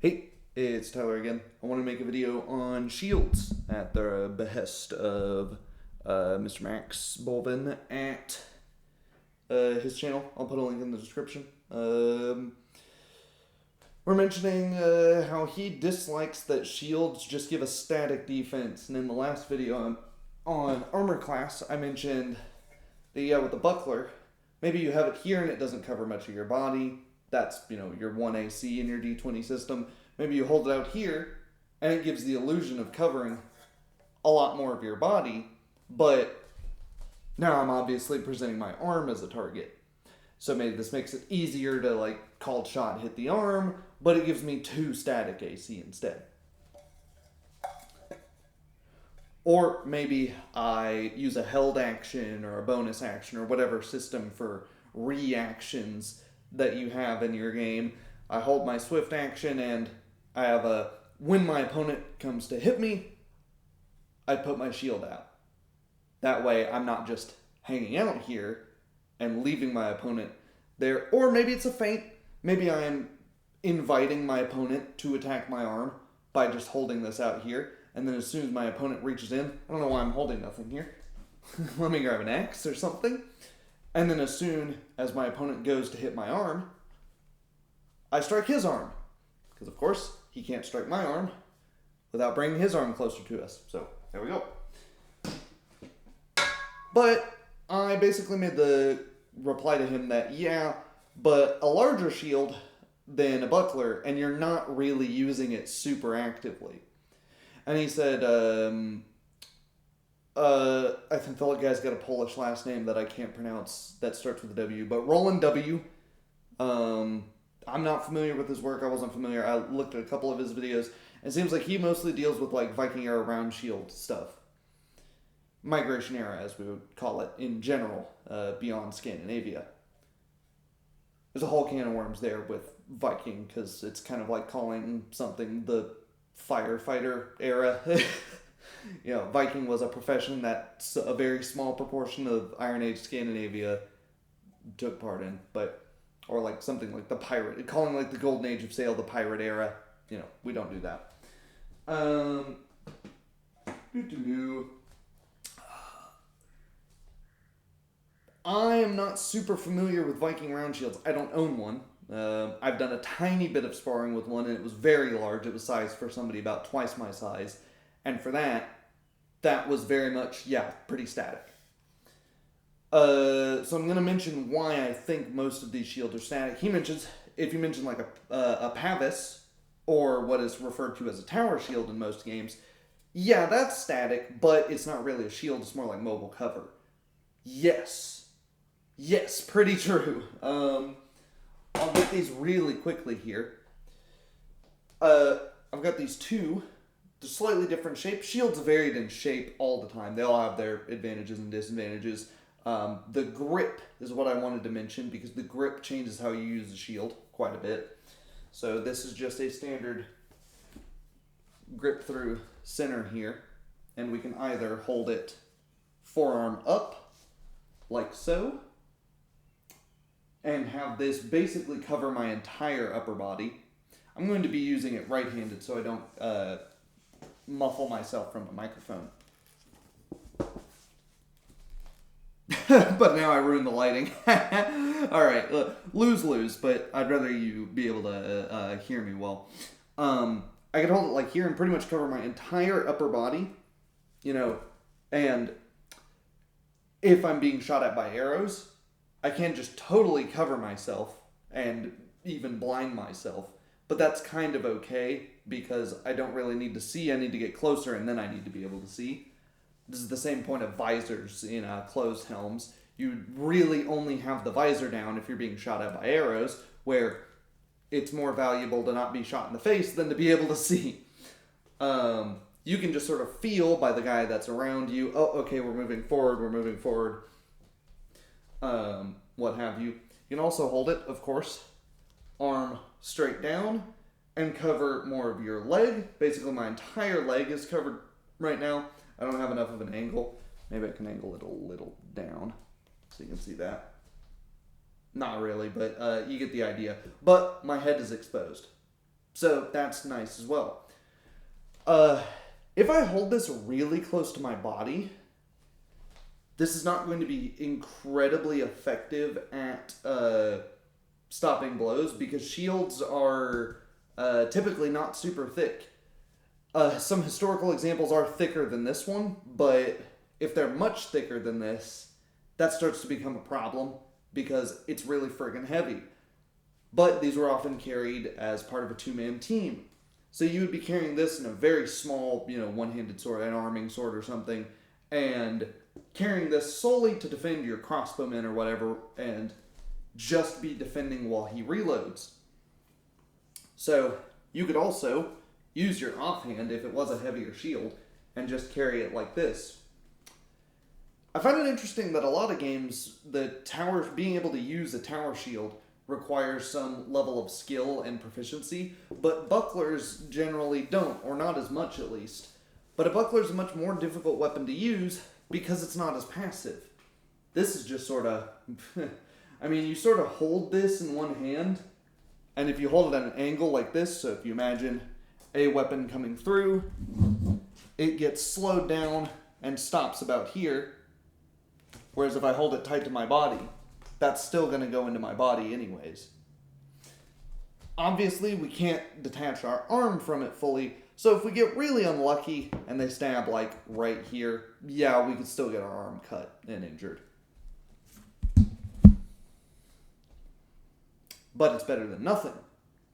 Hey, it's Tyler again. I want to make a video on shields at the behest of MrMaxBoivin at his channel. I'll put a link in the description. We're mentioning how he dislikes that shields just give a static defense. And in the last video on armor class, I mentioned that, with the buckler, maybe you have it here and it doesn't cover much of your body. That's, your 1 AC in your D20 system. Maybe you hold it out here, and it gives the illusion of covering a lot more of your body, but now I'm obviously presenting my arm as a target. So maybe this makes it easier to, called shot hit the arm, but it gives me 2 static AC instead. Or maybe I use a held action or a bonus action or whatever system for reactions that you have in your game. I hold my swift action and I have when my opponent comes to hit me, I put my shield out. That way I'm not just hanging out here and leaving my opponent there. Or maybe it's a feint. Maybe I'm inviting my opponent to attack my arm by just holding this out here. And then as soon as my opponent reaches in, I don't know why I'm holding nothing here. Let me grab an axe or something. And then as soon as my opponent goes to hit my arm, I strike his arm. Because, of course, he can't strike my arm without bringing his arm closer to us. So, there we go. But I basically made the reply to him that, but a larger shield than a buckler, and you're not really using it super actively. And he said, I think the guy's got a Polish last name that I can't pronounce that starts with a W, but Roland W. I'm not familiar with his work. I wasn't familiar. I looked at a couple of his videos. It seems like he mostly deals with Viking era round shield stuff. Migration era, as we would call it in general, beyond Scandinavia. There's a whole can of worms there with Viking, because it's kind of like calling something the firefighter era. Viking was a profession that a very small proportion of Iron Age Scandinavia took part in, or something like the pirate, calling the Golden Age of Sail the pirate era. We don't do that. I am not super familiar with Viking round shields. I don't own one. I've done a tiny bit of sparring with one, and it was very large. It was sized for somebody about twice my size. And for that was very much, pretty static. So I'm going to mention why I think most of these shields are static. He mentions, if you mention a Pavis, or what is referred to as a tower shield in most games, that's static, but it's not really a shield. It's more like mobile cover. Yes, pretty true. I'll get these really quickly here. I've got these two. They're slightly different shapes. Shields varied in shape all the time. They all have their advantages and disadvantages. The grip is what I wanted to mention, because the grip changes how you use the shield quite a bit. So this is just a standard grip through center here, and we can either hold it forearm up, like so, and have this basically cover my entire upper body. I'm going to be using it right-handed so I don't muffle myself from the microphone. But now I ruined the lighting. Alright, lose, but I'd rather you be able to hear me well. I could hold it here and pretty much cover my entire upper body, and if I'm being shot at by arrows, I can't just totally cover myself and even blind myself, but that's kind of okay because I don't really need to see. I need to get closer and then I need to be able to see. This is the same point of visors in closed helms. You really only have the visor down if you're being shot at by arrows, where it's more valuable to not be shot in the face than to be able to see. You can just sort of feel by the guy that's around you, oh, okay, we're moving forward, what have you. You can also hold it, of course, arm straight down and cover more of your leg. Basically, my entire leg is covered right now. I don't have enough of an angle. Maybe I can angle it a little down so you can see that. Not really, but you get the idea. But my head is exposed. So that's nice as well. If I hold this really close to my body, this is not going to be incredibly effective at stopping blows because shields are typically not super thick. Some historical examples are thicker than this one, but if they're much thicker than this, that starts to become a problem because it's really friggin' heavy. But these were often carried as part of a two-man team. So you would be carrying this in a very small, one-handed sword, an arming sword or something, and carrying this solely to defend your crossbowmen or whatever, and just be defending while he reloads. So you could also use your offhand if it was a heavier shield and just carry it like this. I find it interesting that a lot of games, being able to use a tower shield requires some level of skill and proficiency, but bucklers generally don't, or not as much at least. But a buckler is a much more difficult weapon to use because it's not as passive. This is just sort of... you sort of hold this in one hand, and if you hold it at an angle like this, so if you imagine a weapon coming through, it gets slowed down and stops about here, whereas if I hold it tight to my body, that's still going to go into my body anyways. Obviously, we can't detach our arm from it fully, so if we get really unlucky and they stab like right here, yeah, we could still get our arm cut and injured. But it's better than nothing,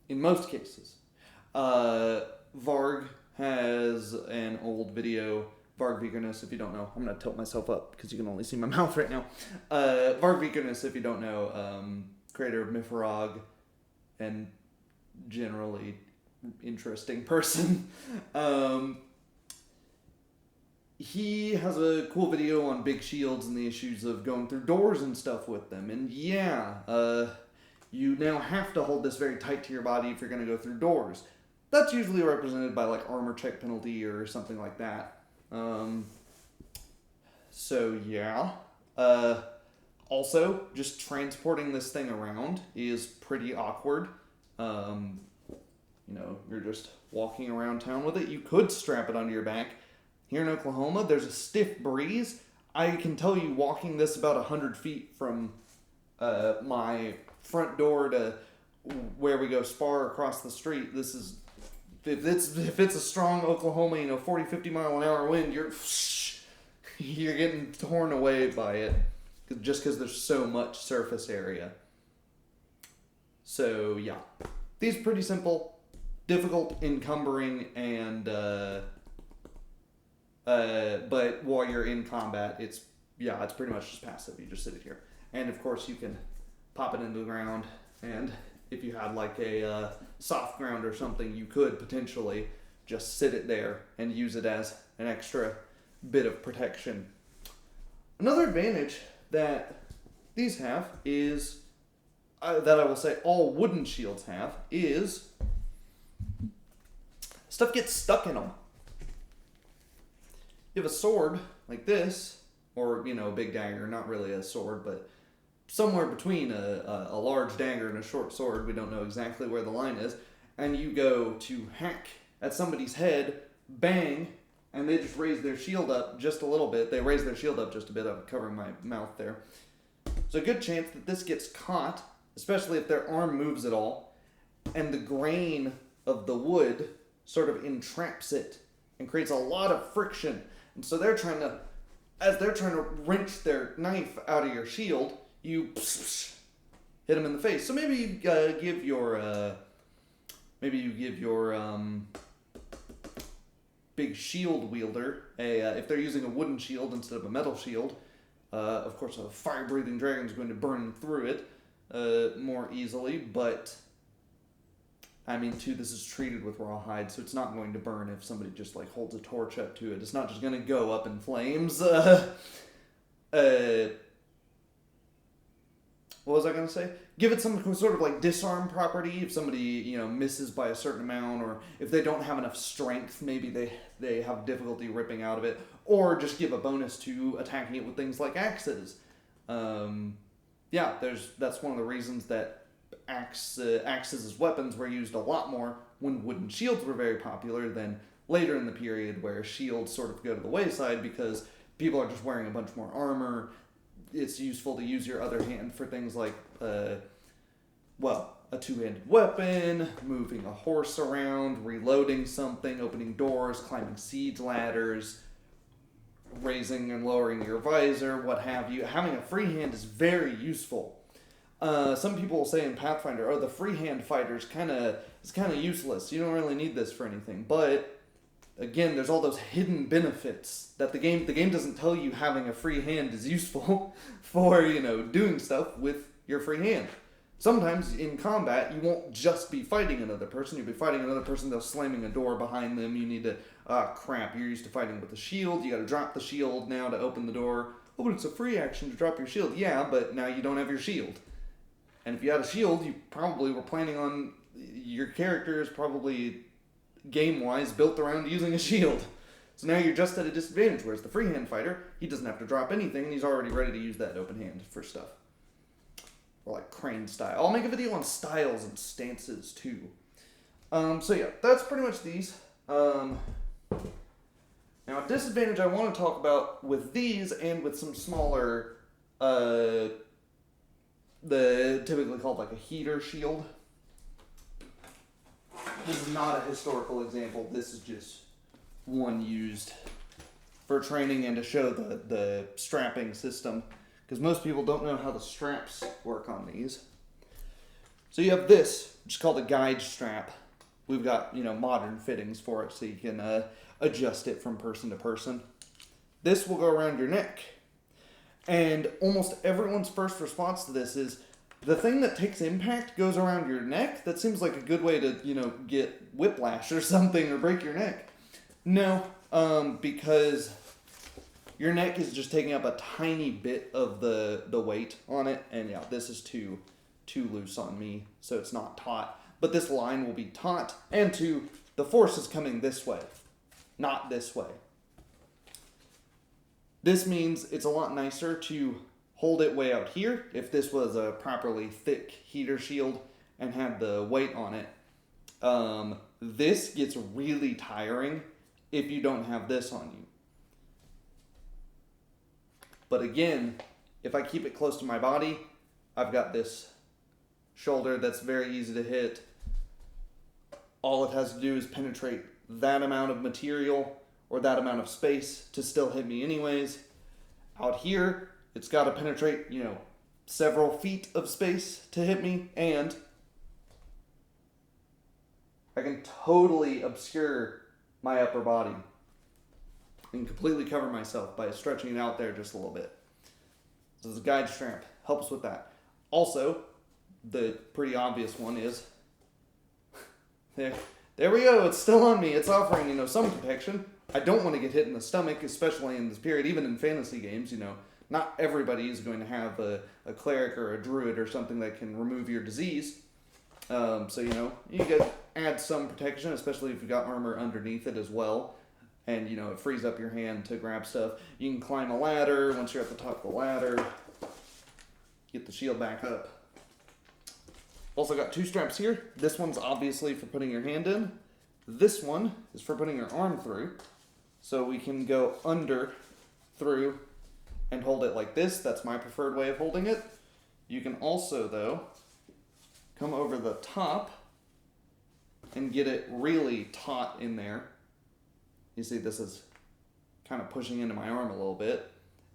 in most cases. Varg has an old video, Varg Vigerness, if you don't know. I'm going to tilt myself up because you can only see my mouth right now. Varg Vigerness, if you don't know, creator of Mifrog and generally interesting person. He has a cool video on big shields and the issues of going through doors and stuff with them. And yeah, you now have to hold this very tight to your body if you're going to go through doors. That's usually represented by like armor check penalty or something like that. So yeah. Also, just transporting this thing around is pretty awkward. You're just walking around town with it. You could strap it onto your back. Here in Oklahoma, there's a stiff breeze. I can tell you walking this about 100 feet from my front door to where we go spar across the street, this is... If it's a strong Oklahoma, 40, 50 mile an hour wind, you're getting torn away by it just because there's so much surface area. So yeah, these are pretty simple, difficult, encumbering, and but while you're in combat, it's pretty much just passive. You just sit it here, and of course you can pop it into the ground, and if you had like a soft ground or something, you could potentially just sit it there and use it as an extra bit of protection. Another advantage that these have is, that I will say all wooden shields have, is stuff gets stuck in them. You have a sword like this, or, a big dagger, not really a sword, but somewhere between a large dagger and a short sword, we don't know exactly where the line is, and you go to hack at somebody's head, bang, and they just raise their shield up just a little bit. They raise their shield up just a bit. I'm covering my mouth there. So a good chance that this gets caught, especially if their arm moves at all, and the grain of the wood sort of entraps it and creates a lot of friction. And so as they're trying to wrench their knife out of your shield, you hit them in the face. So maybe you give your big shield wielder if they're using a wooden shield instead of a metal shield. Of course, a fire-breathing dragon is going to burn through it more easily, but this is treated with rawhide, so it's not going to burn if somebody just holds a torch up to it. It's not just going to go up in flames. What was I going to say? Give it some sort of disarm property if somebody, misses by a certain amount, or if they don't have enough strength, maybe they have difficulty ripping out of it, or just give a bonus to attacking it with things like axes. That's one of the reasons that axes as weapons were used a lot more when wooden shields were very popular than later in the period where shields sort of go to the wayside because people are just wearing a bunch more armor. It's useful to use your other hand for things like, a two-handed weapon, moving a horse around, reloading something, opening doors, climbing siege ladders, raising and lowering your visor, what have you. Having a free hand is very useful. Some people will say in Pathfinder, the free hand fighter is kind of useless. You don't really need this for anything. But again, there's all those hidden benefits that the game doesn't tell you having a free hand is useful for, doing stuff with your free hand. Sometimes in combat, you won't just be fighting another person. You'll be fighting another person, they're slamming a door behind them. You need to, crap, you're used to fighting with a shield. You gotta drop the shield now to open the door. Oh, but it's a free action to drop your shield. Yeah, but now you don't have your shield. And if you had a shield, you probably were planning on, your character is probably, game-wise, built around using a shield. So now you're just at a disadvantage, whereas the freehand fighter, he doesn't have to drop anything, and he's already ready to use that open hand for stuff. Or like crane style. I'll make a video on styles and stances too. So yeah, that's pretty much these. Now a disadvantage I want to talk about with these and with some smaller, the typically called like a heater shield. This is not a historical example. This is just one used for training and to show the strapping system. Because most people don't know how the straps work on these. So you have this, which is called a guide strap. We've got, modern fittings for it so you can adjust it from person to person. This will go around your neck. And almost everyone's first response to this is, the thing that takes impact goes around your neck? That seems like a good way to, get whiplash or something or break your neck. No, because your neck is just taking up a tiny bit of the weight on it. And yeah, this is too loose on me, so it's not taut. But this line will be taut, and the force is coming this way, not this way. This means it's a lot nicer to hold it way out here. If this was a properly thick heater shield and had the weight on it, this gets really tiring if you don't have this on you. But again, if I keep it close to my body, I've got this shoulder that's very easy to hit. All it has to do is penetrate that amount of material or that amount of space to still hit me anyways. Out here, it's got to penetrate, several feet of space to hit me, and I can totally obscure my upper body and completely cover myself by stretching it out there just a little bit. So this guide strap helps with that. Also, the pretty obvious one is, there we go, it's still on me. It's offering, some protection. I don't want to get hit in the stomach, especially in this period, even in fantasy games, Not everybody is going to have a cleric or a druid or something that can remove your disease. So, you can add some protection, especially if you've got armor underneath it as well. And, it frees up your hand to grab stuff. You can climb a ladder. Once you're at the top of the ladder, get the shield back up. Also got two straps here. This one's obviously for putting your hand in. This one is for putting your arm through. So we can go under, through, and hold it like this. That's my preferred way of holding it. You can also, though, come over the top and get it really taut in there. You see, this is kind of pushing into my arm a little bit.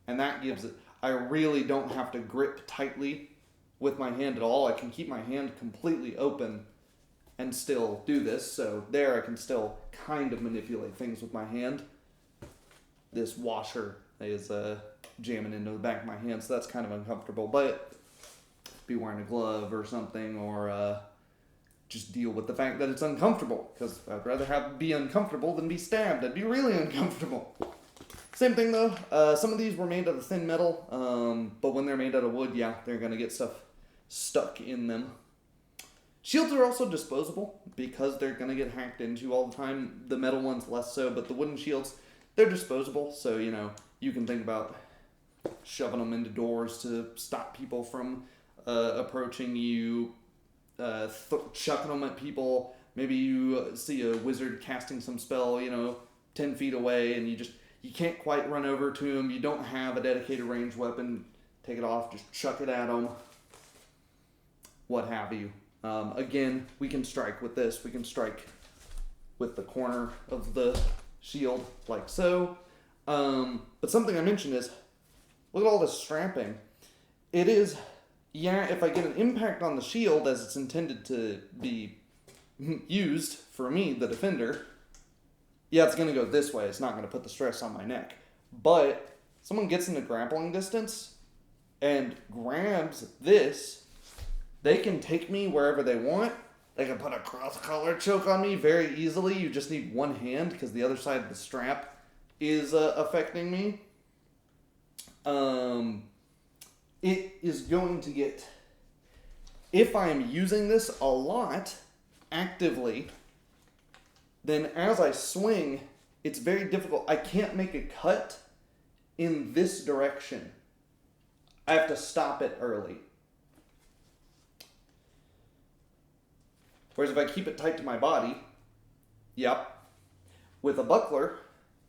And that gives it, I really don't have to grip tightly with my hand at all. I can keep my hand completely open and still do this. So there I can still kind of manipulate things with my hand. This washer is jamming into the back of my hand, so that's kind of uncomfortable. But be wearing a glove or something, or just deal with the fact that it's uncomfortable, because I'd rather be uncomfortable than be stabbed. I'd be really uncomfortable. Same thing though, some of these were made out of thin metal, but when they're made out of wood, yeah, they're going to get stuff stuck in them. Shields are also disposable, because they're going to get hacked into all the time. The metal ones less so, but the wooden shields, they're disposable, so, you can think about shoving them into doors to stop people from approaching you, chucking them at people Maybe you see a wizard casting some spell, 10 feet away, and you can't quite run over to him. You don't have a dedicated ranged weapon. Take it off, just chuck it at him. What have you. Again, we can strike with this. We can strike with the corner of the shield, like so. But something I mentioned is, look at all this strapping. It is, if I get an impact on the shield as it's intended to be used for me, the defender, it's going to go this way. It's not going to put the stress on my neck. But someone gets into grappling distance and grabs this, they can take me wherever they want. They can put a cross-collar choke on me very easily. You just need one hand because the other side of the strap is affecting me. It is going to get, if I am using this a lot actively, then as I swing, it's very difficult. I can't make a cut in this direction. I have to stop it early. Whereas if I keep it tight to my body, with a buckler,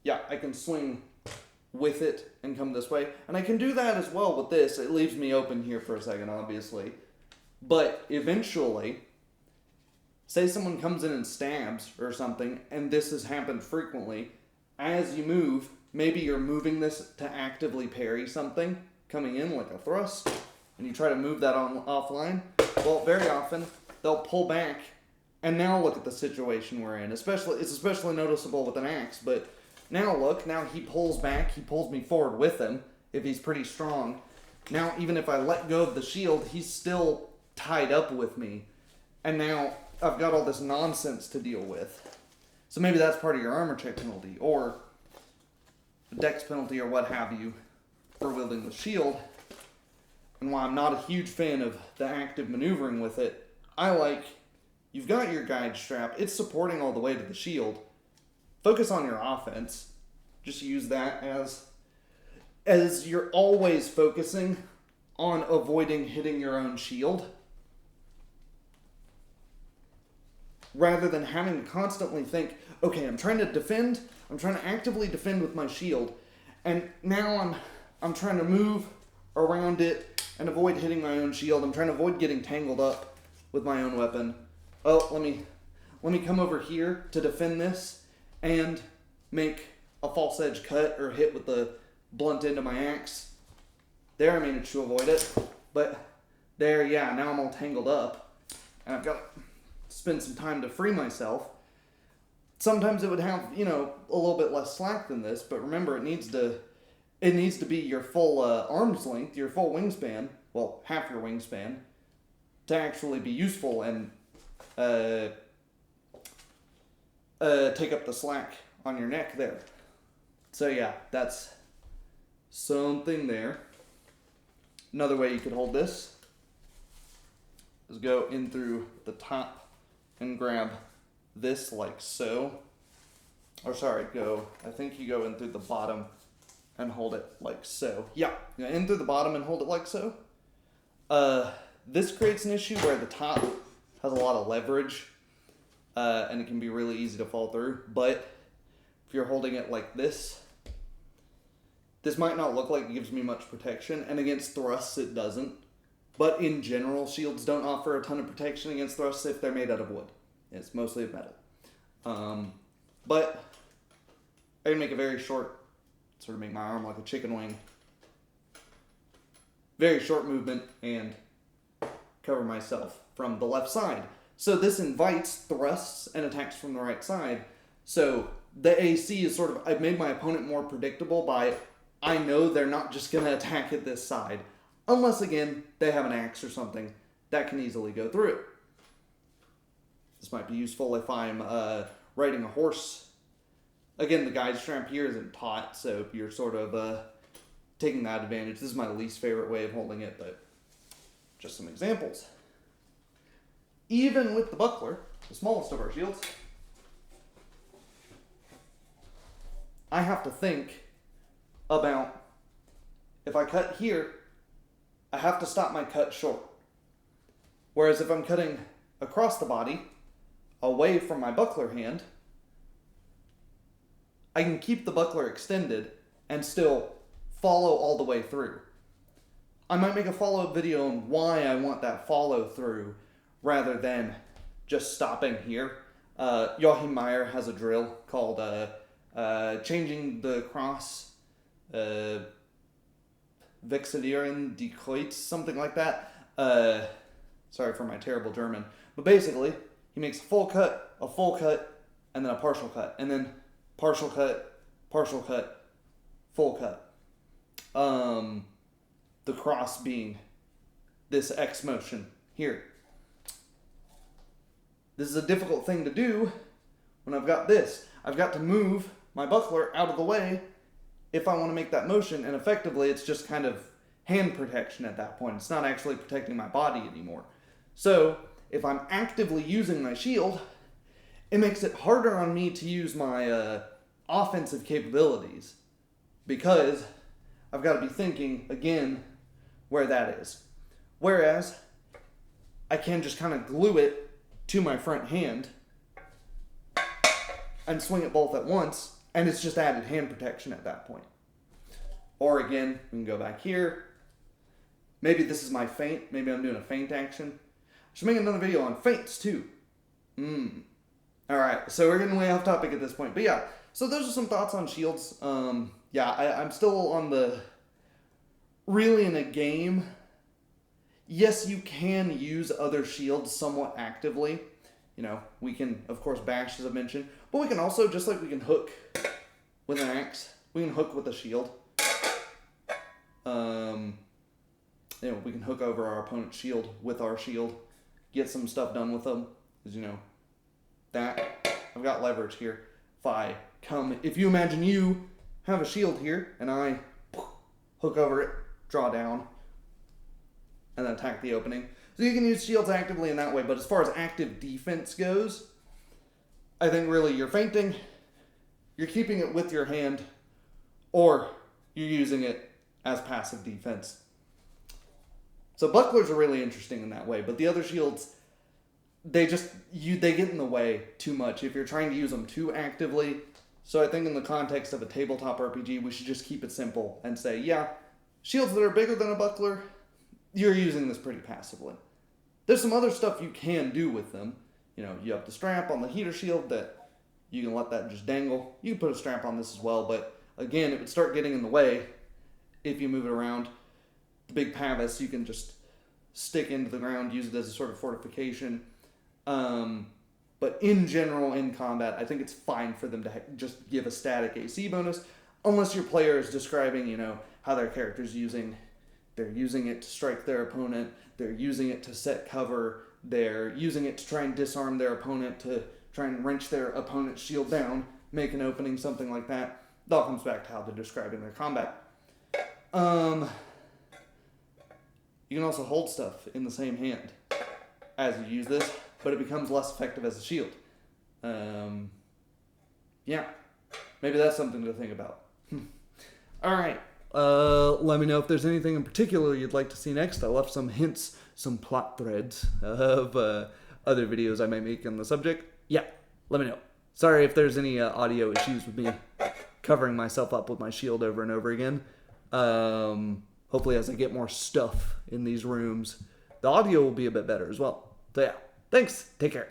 I can swing with it and come this way. And I can do that as well with this. It leaves me open here for a second, obviously. But eventually, say someone comes in and stabs or something, and this has happened frequently, as you move, maybe you're moving this to actively parry something coming in like a thrust, and you try to move that offline. Well, very often, they'll pull back. And now look at the situation we're in. It's especially noticeable with an axe, but now he pulls back, he pulls me forward with him, if he's pretty strong. Now, even if I let go of the shield, he's still tied up with me. And now, I've got all this nonsense to deal with. So maybe that's part of your armor check penalty, or a dex penalty, or what have you, for wielding the shield. And while I'm not a huge fan of the active maneuvering with it, I like... You've got your guide strap. It's supporting all the way to the shield. Focus on your offense. Just use that as you're always focusing on avoiding hitting your own shield. Rather than having to constantly think, okay, I'm trying to defend. I'm trying to actively defend with my shield. And now I'm trying to move around it and avoid hitting my own shield. I'm trying to avoid getting tangled up with my own weapon. Oh, let me come over here to defend this and make a false edge cut or hit with the blunt end of my axe. There I managed to avoid it, but there, now I'm all tangled up and I've got to spend some time to free myself. Sometimes it would have, a little bit less slack than this, but remember it needs to be your full arm's length, your full wingspan, well, half your wingspan, to actually be useful and take up the slack on your neck there. So that's something there. Another way you could hold this is go in through the top and grab this like so. Or sorry, I think you go in through the bottom and hold it like so. In through the bottom and hold it like so. This creates an issue where the top has a lot of leverage, and it can be really easy to fall through. But if you're holding it like this might not look like it gives me much protection, and against thrusts it doesn't. But in general, shields don't offer a ton of protection against thrusts if they're made out of wood. It's mostly of metal. But I can make a very short, sort of make my arm like a chicken wing. Very short movement and cover myself from the left side. So this invites thrusts and attacks from the right side. So the AC is sort of, I've made my opponent more predictable by, I know they're not just going to attack at this side. Unless, again, they have an axe or something that can easily go through. This might be useful if I'm riding a horse. Again, the guide strap here isn't taut, so you're sort of taking that advantage. This is my least favorite way of holding it, but just some examples. Even with the buckler, the smallest of our shields, I have to think about, if I cut here, I have to stop my cut short. Whereas if I'm cutting across the body, away from my buckler hand, I can keep the buckler extended and still follow all the way through. I might make a follow-up video on why I want that follow-through rather than just stopping here. Joachim Meyer has a drill called changing the cross, Vexilieren die Kreuz, something like that. Sorry for my terrible German. But basically, he makes a full cut, and then a partial cut. And then partial cut, full cut. The cross being this X motion here. This is a difficult thing to do when I've got this. I've got to move my buckler out of the way if I want to make that motion, and effectively it's just kind of hand protection at that point. It's not actually protecting my body anymore. So, if I'm actively using my shield, it makes it harder on me to use my offensive capabilities because I've got to be thinking, again, where that is. Whereas, I can just kind of glue it to my front hand and swing it both at once, and it's just added hand protection at that point. Or again, we can go back here. Maybe this is my feint. Maybe I'm doing a feint action. I should make another video on feints too. Alright, so we're getting way off topic at this point. But yeah, so those are some thoughts on shields. I'm still on the... Really in a game, yes, you can use other shields somewhat actively. You know, we can, of course, bash, as I mentioned. But we can also, just like we can hook with an axe, we can hook with a shield. You know, we can hook over our opponent's shield with our shield. Get some stuff done with them. Because, you know, that, I've got leverage here. If you imagine you have a shield here, and I hook over it, draw down, and then attack the opening. So you can use shields actively in that way, but as far as active defense goes, I think really you're feinting, you're keeping it with your hand, or you're using it as passive defense. So bucklers are really interesting in that way, but the other shields, they get in the way too much if you're trying to use them too actively. So I think in the context of a tabletop RPG, we should just keep it simple and say, yeah, shields that are bigger than a buckler, you're using this pretty passively. There's some other stuff you can do with them. You know, you have the strap on the heater shield that you can let that just dangle. You can put a strap on this as well, but again, it would start getting in the way if you move it around. The big pavis, you can just stick into the ground, use it as a sort of fortification. But in general, in combat, I think it's fine for them to just give a static AC bonus, unless your player is describing, you know, how their character's they're using it to strike their opponent, they're using it to set cover, they're using it to try and disarm their opponent, to try and wrench their opponent's shield down, make an opening, something like that. It all comes back to how they're describing their combat. You can also hold stuff in the same hand as you use this, but it becomes less effective as a shield. Yeah, maybe that's something to think about. Alright, let me know if there's anything in particular you'd like to see next. I left some hints, some plot threads of other videos I might make on the subject. Yeah, let me know. Sorry if there's any audio issues with me covering myself up with my shield over and over again. Hopefully as I get more stuff in these rooms, the audio will be a bit better as well. So yeah, thanks. Take care.